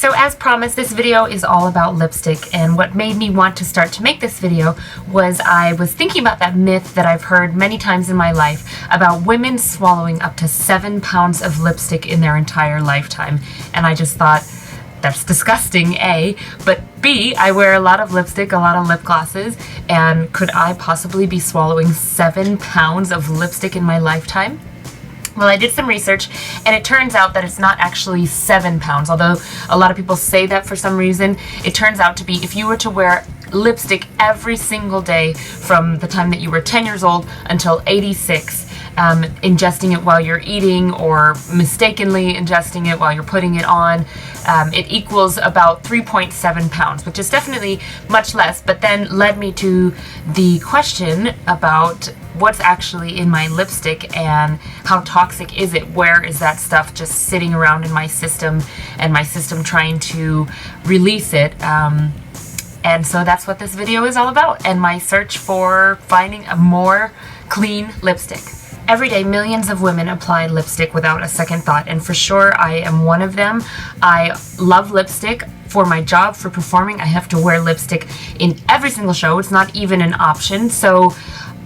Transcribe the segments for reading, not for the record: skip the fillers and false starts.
So as promised, this video is all about lipstick, and what made me want to start to make this video was I was thinking about that myth that I've heard many times in my life about women swallowing up to 7 pounds of lipstick in their entire lifetime. And I just thought, that's disgusting, A, but B, I wear a lot of lipstick, a lot of lip glosses, and could I possibly be swallowing 7 pounds of lipstick in my lifetime? Well, I did some research, and it turns out that it's not actually 7 pounds, although a lot of people say that for some reason. It turns out to be, if you were to wear lipstick every single day from the time that you were 10 years old until 86, ingesting it while you're eating or mistakenly ingesting it while you're putting it on, it equals about 3.7 pounds, which is definitely much less, but then led me to the question about what's actually in my lipstick and how toxic is it? Where is that stuff just sitting around in my system and my system trying to release it? And so that's what this video is all about, and my search for finding a more clean lipstick. Every day, millions of women apply lipstick without a second thought, and for sure I am one of them. I love lipstick. For my job, for performing, I have to wear lipstick in every single show. It's not even an option. So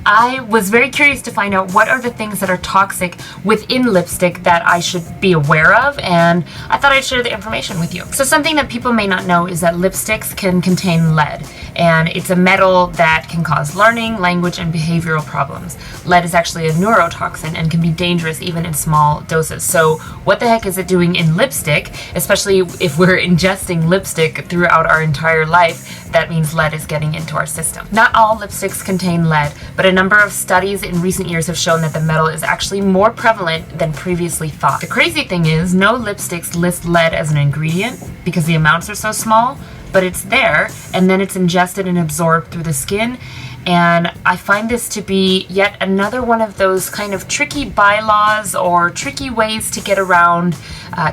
I was very curious to find out what are the things that are toxic within lipstick that I should be aware of, and I thought I'd share the information with you. So something that people may not know is that lipsticks can contain lead, and it's a metal that can cause learning, language, and behavioral problems. Lead is actually a neurotoxin and can be dangerous even in small doses. So what the heck is it doing in lipstick, especially if we're ingesting lipstick throughout our entire life? That means lead is getting into our system. Not all lipsticks contain lead, but a number of studies in recent years have shown that the metal is actually more prevalent than previously thought. The crazy thing is, no lipsticks list lead as an ingredient because the amounts are so small, but it's there, and then it's ingested and absorbed through the skin. And I find this to be yet another one of those kind of tricky bylaws or tricky ways to get around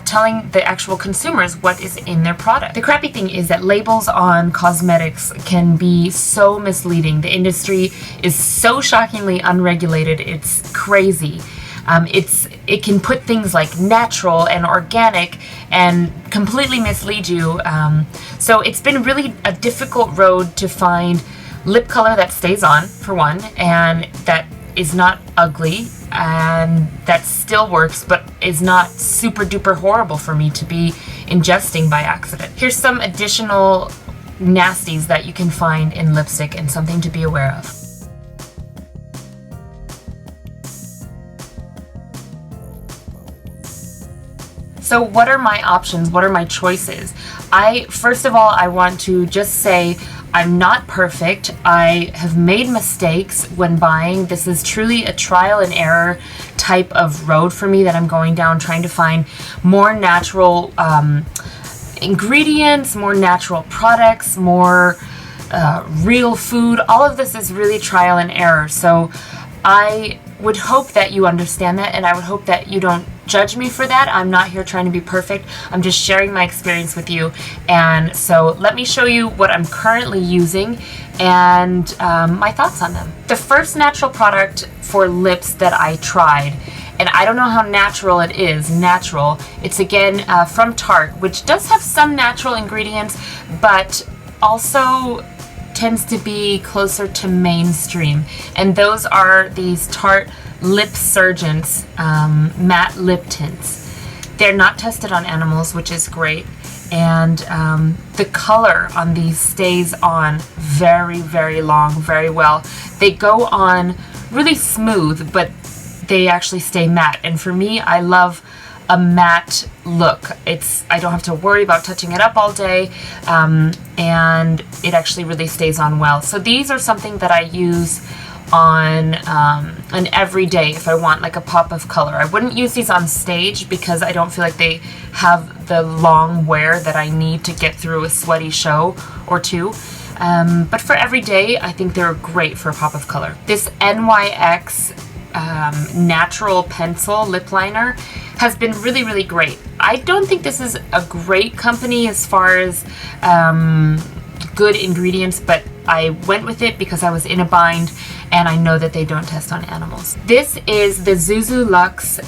telling the actual consumers what is in their product. The crappy thing is that labels on cosmetics can be so misleading. The industry is so shockingly unregulated, it's crazy. It can put things like natural and organic and completely mislead you. So it's been really a difficult road to find lip color that stays on, for one, and that is not ugly and that still works but is not super duper horrible for me to be ingesting by accident. Here's some additional nasties that you can find in lipstick and something to be aware of. So what are my options? What are my choices? First of all, I want to just say I'm not perfect. I have made mistakes when buying. This is truly a trial and error type of road for me that I'm going down, trying to find more natural ingredients, more natural products, more real food. All of this is really trial and error. So I would hope that you understand that, and I would hope that you don't judge me for that. I'm not here trying to be perfect. I'm just sharing my experience with you. And so let me show you what I'm currently using and my thoughts on them. The first natural product for lips that I tried, and I don't know how natural it is, it's again from Tarte, which does have some natural ingredients, but also tends to be closer to mainstream, and those are these Tarte Lipsurgence matte lip tints. They're not tested on animals, which is great, and the color on these stays on very, very long, very well. They go on really smooth, but they actually stay matte, and for me, I love a matte look. I don't have to worry about touching it up all day, and it actually really stays on well. So these are something that I use on an everyday if I want like a pop of color. I wouldn't use these on stage because I don't feel like they have the long wear that I need to get through a sweaty show or two. But for every day, I think they're great for a pop of color. This NYX natural pencil lip liner has been really, really great. I don't think this is a great company as far as good ingredients, but I went with it because I was in a bind and I know that they don't test on animals. This is the Zuzu Luxe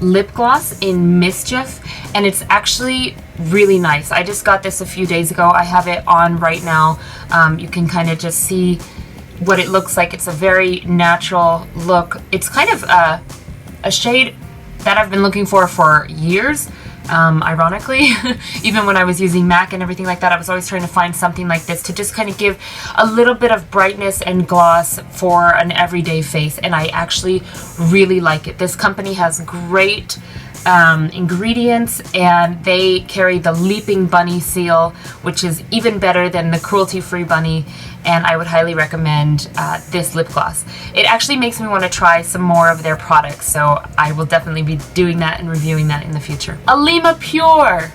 lip gloss in Mischief, and it's actually really nice. I just got this a few days ago. I have it on right now. You can kind of just see what it looks like. It's a very natural look. It's kind of a shade that I've been looking for years. Ironically, even when I was using MAC and everything like that, I was always trying to find something like this to just kind of give a little bit of brightness and gloss for an everyday face, and I actually really like it. This company has great ingredients, and they carry the Leaping Bunny seal, which is even better than the cruelty-free bunny, and I would highly recommend this lip gloss. It actually makes me want to try some more of their products, so I will definitely be doing that and reviewing that in the future. Alima Pure!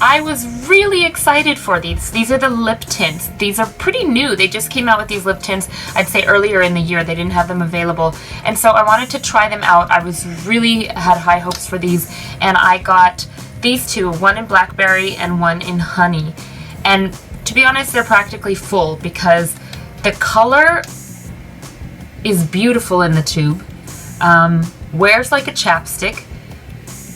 I was really excited for these. These are the lip tints. These are pretty new. They just came out with these lip tints, I'd say earlier in the year. They didn't have them available. And so I wanted to try them out. I was really had high hopes for these. And I got these two, one in blackberry and one in honey. And to be honest, they're practically full because the color is beautiful in the tube. Wears like a chapstick.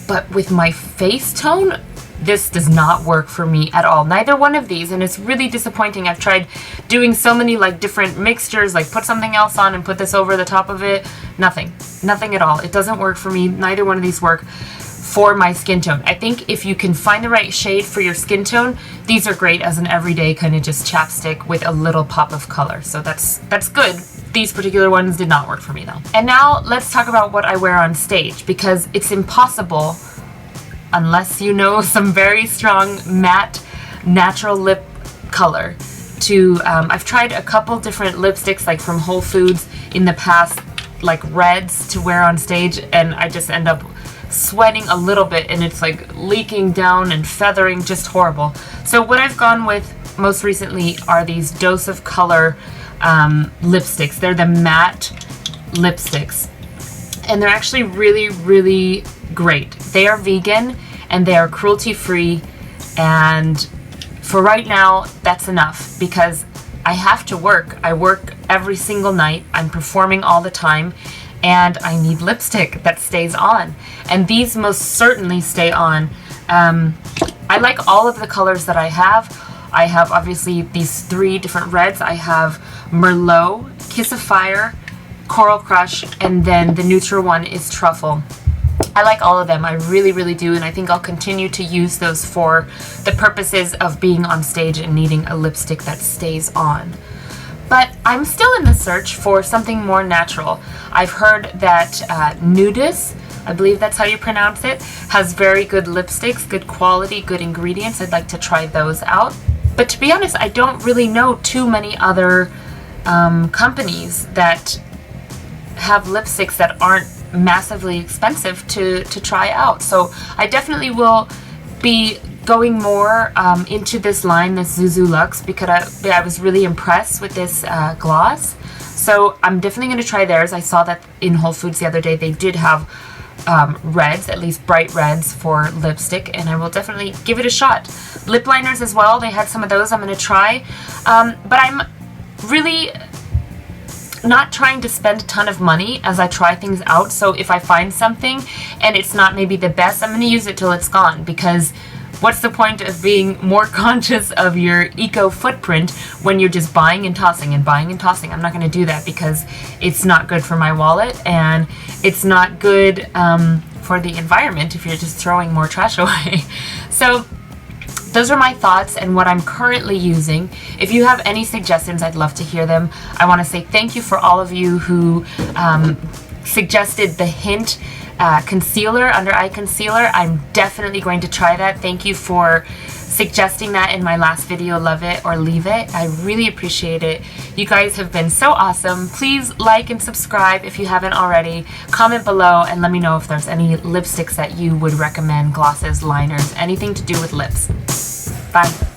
But with my face tone, this does not work for me at all. Neither one of these, and it's really disappointing. I've tried doing so many like different mixtures, like put something else on and put this over the top of it. Nothing at all. It doesn't work for me. Neither one of these work for my skin tone. I think if you can find the right shade for your skin tone, these are great as an everyday kind of just chapstick with a little pop of color. So that's good. These particular ones did not work for me though. And now let's talk about what I wear on stage, because it's impossible unless you know some very strong matte natural lip color to I've tried a couple different lipsticks like from Whole Foods in the past, like reds to wear on stage, and I just end up sweating a little bit and it's like leaking down and feathering, just horrible. So what I've gone with most recently are these Dose of Color lipsticks. They're the matte lipsticks, and they're actually really great. They are vegan and they are cruelty-free, and for right now that's enough because I have to work. I work every single night. I'm performing all the time, and I need lipstick that stays on, and these most certainly stay on. I like all of the colors that I have. I have obviously these 3 different reds. I have Merlot, Kiss of Fire, Coral Crush, and then the neutral one is Truffle. I like all of them. I really do, and I think I'll continue to use those for the purposes of being on stage and needing a lipstick that stays on. But I'm still in the search for something more natural. I've heard that Nudis, I believe that's how you pronounce it, has very good lipsticks, good quality, good ingredients. I'd like to try those out. But to be honest, I don't really know too many other companies that have lipsticks that aren't massively expensive to try out. So I definitely will be going more into this line, this Zuzu Luxe, because I was really impressed with this gloss. So I'm definitely going to try theirs. I saw that in Whole Foods the other day they did have reds, at least bright reds for lipstick, and I will definitely give it a shot. Lip liners as well, they had some of those I'm going to try. But I'm really not trying to spend a ton of money as I try things out. So if I find something and it's not maybe the best, I'm going to use it till it's gone, because what's the point of being more conscious of your eco footprint when you're just buying and tossing and buying and tossing? I'm not going to do that because it's not good for my wallet, and it's not good for the environment if you're just throwing more trash away. So those are my thoughts and what I'm currently using. If you have any suggestions, I'd love to hear them. I want to say thank you for all of you who suggested the Hint concealer, under eye concealer. I'm definitely going to try that. Thank you for suggesting that in my last video, Love It or Leave It. I really appreciate it. You guys have been so awesome. Please like and subscribe if you haven't already. Comment below and let me know if there's any lipsticks that you would recommend, glosses, liners, anything to do with lips. Bye.